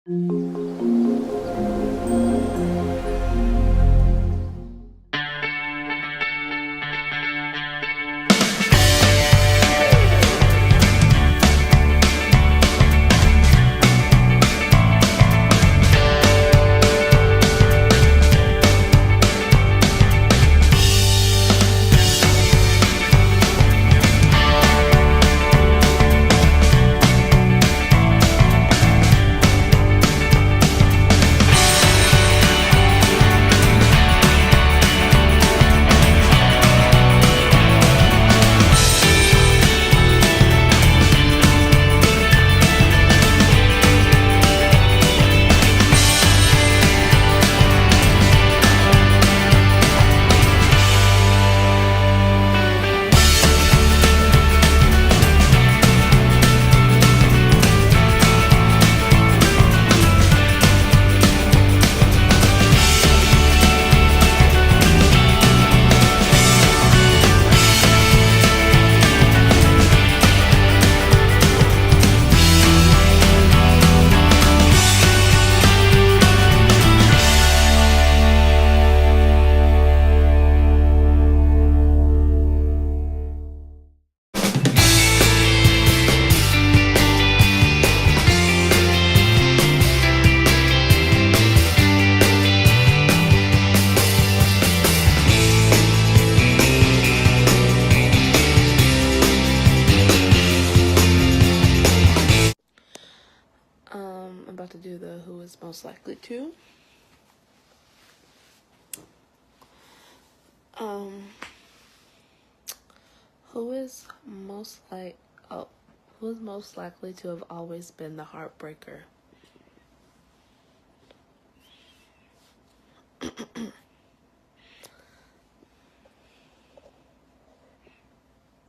I'm about to do the who is most likely to. Who is most who is most likely to have always been the heartbreaker?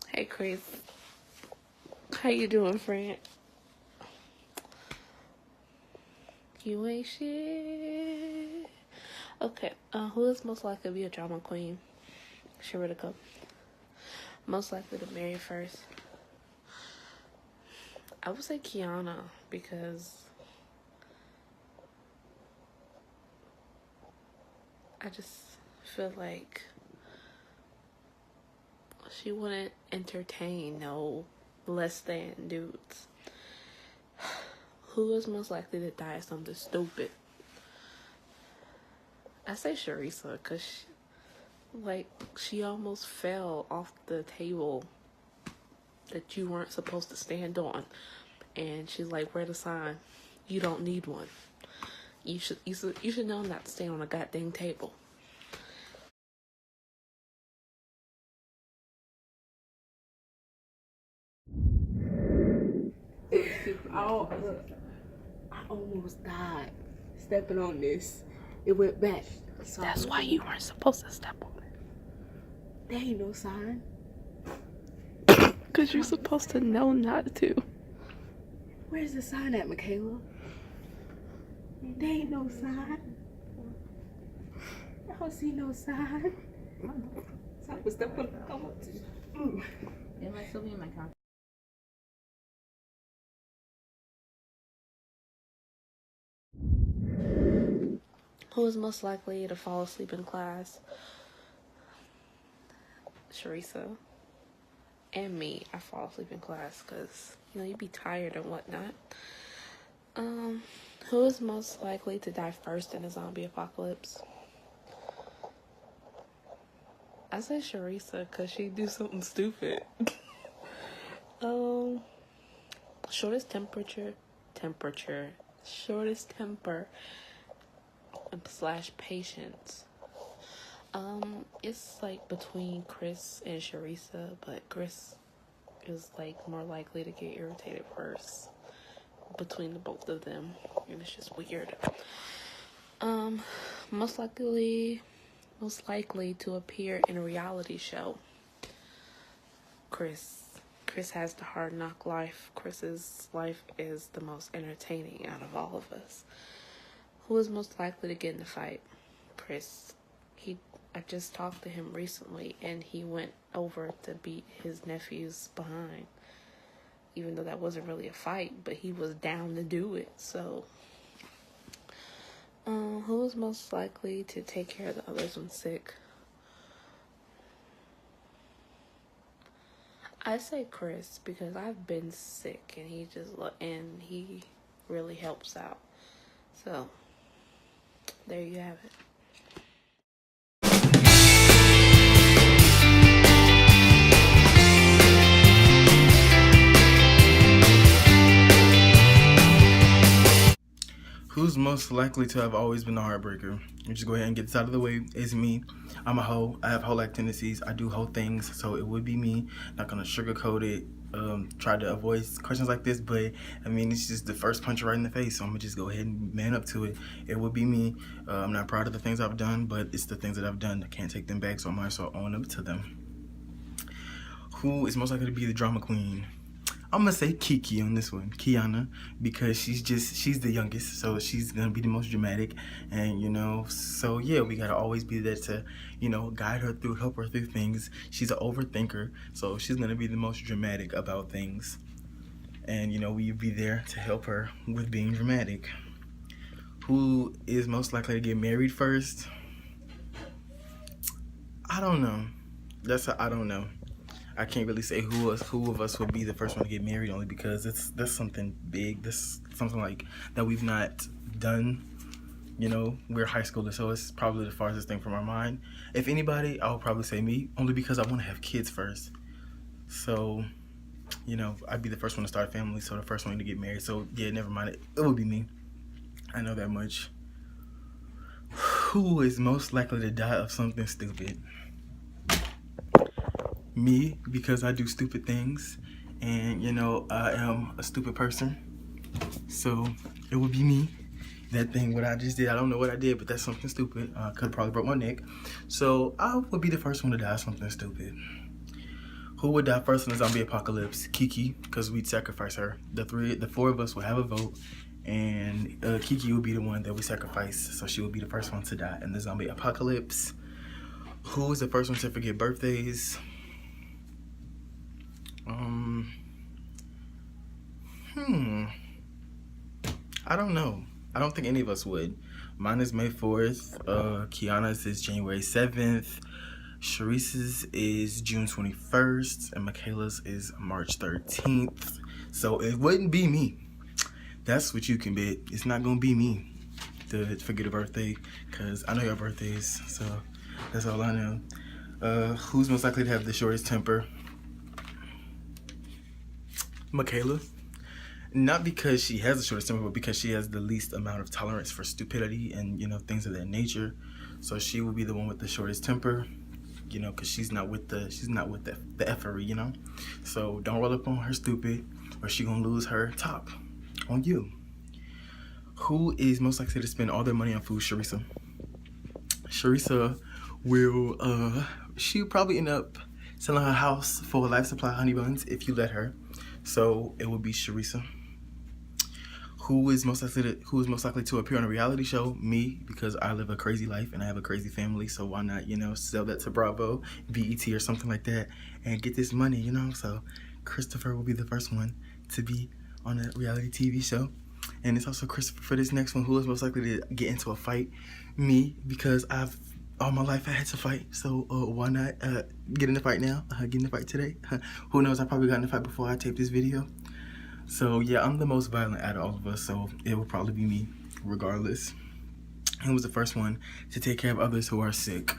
Hey Chris, how you doing, friend? You ain't shit. Okay, who is most likely to be a drama queen? Sharita. Most likely to marry first? I would say Kiana, because I just feel like she wouldn't entertain no less than dudes. Who is most likely to die of something stupid? I say Sharisa, because she almost fell off the table that you weren't supposed to stand on. And she's like, where the sign? You don't need one. You should know not to stand on a goddamn table. I almost died stepping on this. It went back. So that's why you weren't supposed to step on it. There ain't no sign. Because you're supposed to know not to. Where's the sign at, Michaela? There ain't no sign. I don't see no sign. So I was stepping on it. It might still be in my car. Who is most likely to fall asleep in class? Sharisa. And me. I fall asleep in class because, you'd be tired and whatnot. Who is most likely to die first in a zombie apocalypse? I say Sharisa because she do something stupid. Shortest temper / patience. It's like between Chris and Sharisa, but Chris is like more likely to get irritated first between the both of them, and it's just weird. Most likely to appear in a reality show. Chris has the hard knock life. Chris's life is the most entertaining out of all of us. Who is most likely to get in a fight? Chris. I just talked to him recently, and he went over to beat his nephew's behind. Even though that wasn't really a fight, but he was down to do it. So Who is most likely to take care of the others when sick? I say Chris because I've been sick and he really helps out. So there you have it. Who's most likely to have always been the heartbreaker? You just go ahead and get this out of the way. It's me. I'm a hoe. I have hoe-like tendencies. I do hoe things, so it would be me. Not gonna sugarcoat it. Try to avoid questions like this, but I mean, it's just the first punch right in the face, so I'm gonna just go ahead and man up to it. It would be me. I'm not proud of the things I've done, but it's the things that I've done. I can't take them back, so I might as well own up to them. Who is most likely to be the drama queen? I'm gonna say Kiki on this one, Kiana, because she's the youngest, so she's gonna be the most dramatic, and so yeah, we gotta always be there to, guide her through, help her through things. She's an overthinker, so she's gonna be the most dramatic about things, and we be there to help her with being dramatic. Who is most likely to get married first? I don't know. I don't know. I can't really say who of us would be the first one to get married, only because that's something big. That's something like that we've not done. We're high schoolers, so it's probably the farthest thing from our mind. If anybody, I would probably say me, only because I want to have kids first. So, I'd be the first one to start a family, so the first one to get married. So yeah, never mind. It would be me. I know that much. Who is most likely to die of something stupid? Me, because I do stupid things, and I am a stupid person, so it would be me. That thing what I just did, I don't know what I did, but that's something stupid. I could probably broke my neck, so I would be the first one to die of something stupid. Who would die first in the zombie apocalypse? Kiki, because we'd sacrifice her. The four of us would have a vote, and Kiki would be the one that we sacrifice, so she would be the first one to die in the zombie apocalypse. Who was the first one to forget birthdays? I don't know. I don't think any of us would. Mine is May 4th. Kiana's is January 7th. Sharice's is June 21st. And Michaela's is March 13th. So it wouldn't be me. That's what you can bet. It's not going to be me to forget a birthday, because I know your birthdays. So that's all I know. Who's most likely to have the shortest temper? Michaela. Not because she has the shortest temper, but because she has the least amount of tolerance for stupidity and things of that nature. So she will be the one with the shortest temper, because she's not with the effery, So don't roll up on her stupid, or she gonna lose her top on you. Who is most likely to spend all their money on food? Sharissa. Sharissa will she'll probably end up selling her house for a life supply of honey buns if you let her. So it will be Sharissa. Who is most likely to appear on a reality show? Me, because I live a crazy life and I have a crazy family. So why not, sell that to Bravo, BET, or something like that, and get this money, So Christopher will be the first one to be on a reality TV show. And it's also Christopher for this next one. Who is most likely to get into a fight? Me, because all my life I had to fight, so why not get in the fight now? Get in the fight today. Who knows? I probably got in the fight before I taped this video. So yeah, I'm the most violent out of all of us, so it will probably be me, regardless. Who was the first one to take care of others who are sick?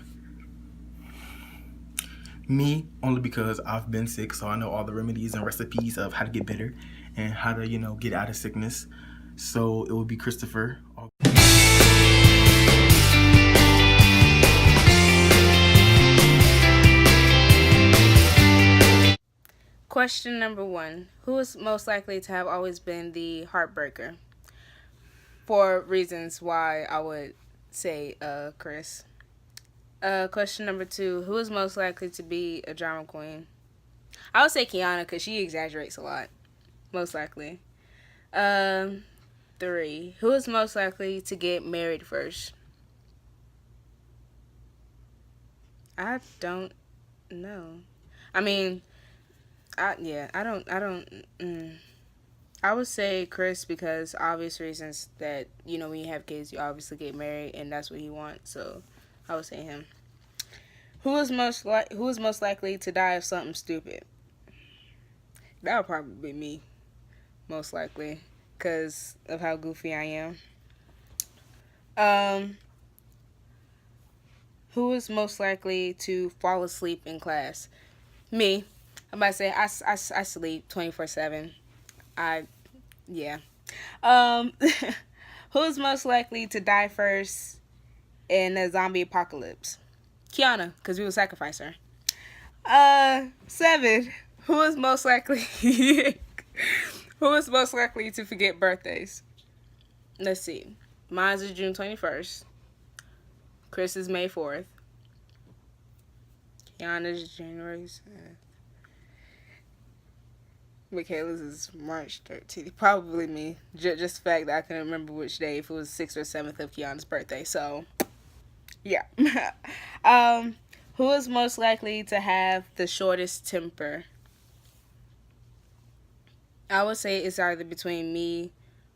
Me, only because I've been sick, so I know all the remedies and recipes of how to get better and how to, get out of sickness. So it would be Christopher. Question number 1. Who is most likely to have always been the heartbreaker? For reasons why I would say Chris. Question number 2. Who is most likely to be a drama queen? I would say Kiana, because she exaggerates a lot. Most likely. 3. Who is most likely to get married first? I don't know. I mean, I don't. I would say Chris because obvious reasons that, you know, when you have kids, you obviously get married and that's what he wants. So I would say him. Who is most likely to die of something stupid? That would probably be me, most likely, because of how goofy I am. Who is most likely to fall asleep in class? Me. I'm about to say I sleep 24/7. Yeah. Um, who is most likely to die first in a zombie apocalypse? Kiana, because we will sacrifice her. 7. Who is most likely? Who is most likely to forget birthdays? Let's see. Mine's is June 21st. Chris is May 4th. Kiana's January 7th. Michaela's is March 13th. Probably me. Just the fact that I can remember which day, if it was 6th or 7th of Kiana's birthday. So, yeah. Who is most likely to have the shortest temper? I would say it's either between me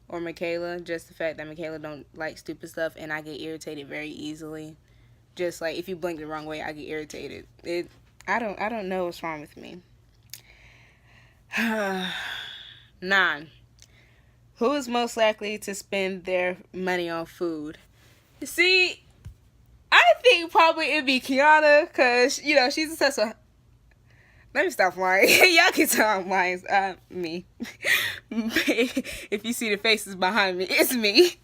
or Michaela. Just the fact that Michaela don't like stupid stuff and I get irritated very easily. Just like if you blink the wrong way, I get irritated. I don't know what's wrong with me. 9. Who is most likely to spend their money on food? See, I think probably it'd be Kiana, because, you know, she's such a... Let me stop lying. Y'all can tell I'm lying. Me. If you see the faces behind me, it's me.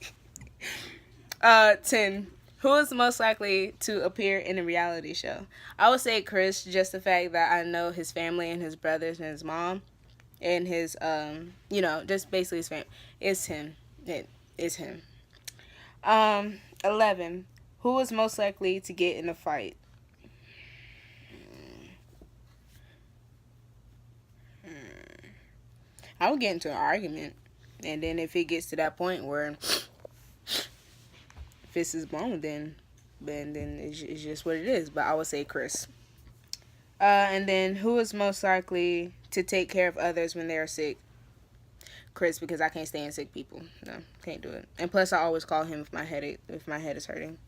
10. Who is most likely to appear in a reality show? I would say Chris, just the fact that I know his family and his brothers and his mom and his, you know, just basically his family. It's him. It is him. 11. Who is most likely to get in a fight? I would get into an argument. And then if it gets to that point where fist is blown, then it's just what it is. But I would say Chris. And then who is most likely to take care of others when they are sick? Chris, because I can't stand sick people. No, can't do it. And plus, I always call him if my head is hurting.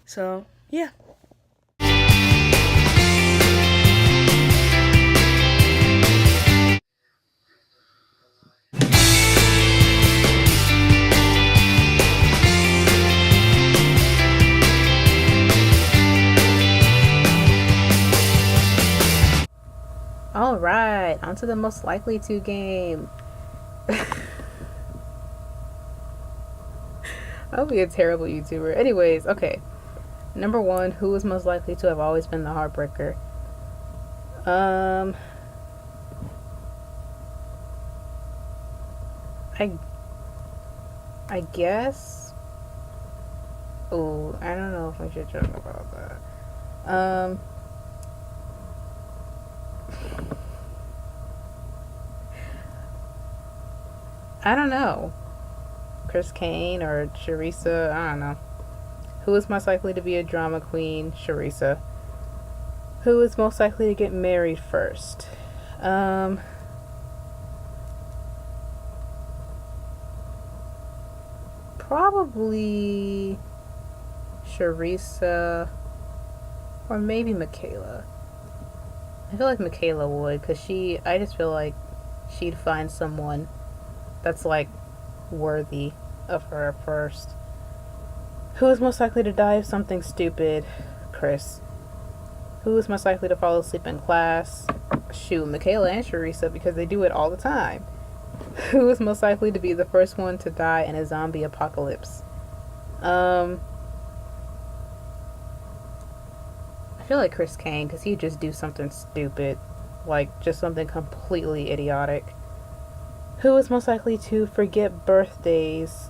So, yeah. All right, on to the most likely to game. I'll be a terrible YouTuber. Anyways, okay. Number 1, who is most likely to have always been the heartbreaker? I guess. Oh, I don't know if I should joke about that. I don't know. Chris Kane or Sharissa, I don't know. Who is most likely to be a drama queen? Sharissa. Who is most likely to get married first? Probably Sharissa or maybe Michaela. I feel like Michaela would, because I just feel like she'd find someone that's like worthy of her first. Who is most likely to die of something stupid? Chris. Who is most likely to fall asleep in class? Shoot, Michaela and Sharissa, because they do it all the time. Who is most likely to be the first one to die in a zombie apocalypse? I feel like Chris Kane, because he'd just do something stupid. Like, just something completely idiotic. Who is most likely to forget birthdays?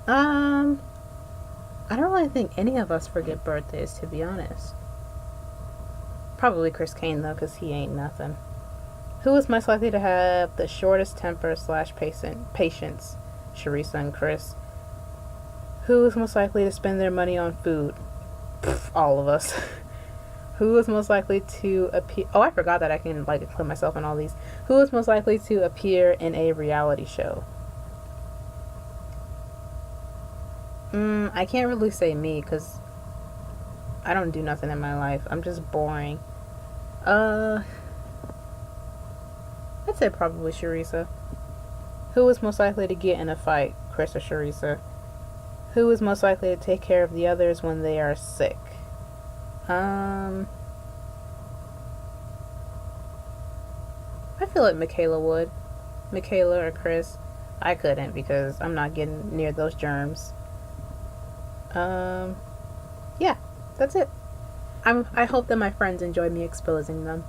I don't really think any of us forget birthdays, to be honest. Probably Chris Kane, though, because he ain't nothing. Who is most likely to have the shortest temper / patience? Sharissa and Chris. Who is most likely to spend their money on food? All of us. Who is most likely to appear? Oh, I forgot that I can like include myself in all these. Who is most likely to appear in a reality show? I can't really say me because I don't do nothing in my life. I'm just boring. I'd say probably Sharisa. Who is most likely to get in a fight? Chris or Sharisa? Who is most likely to take care of the others when they are sick? I feel like Michaela would. Michaela or Chris. I couldn't because I'm not getting near those germs. Yeah, that's it. I hope that my friends enjoy me exposing them.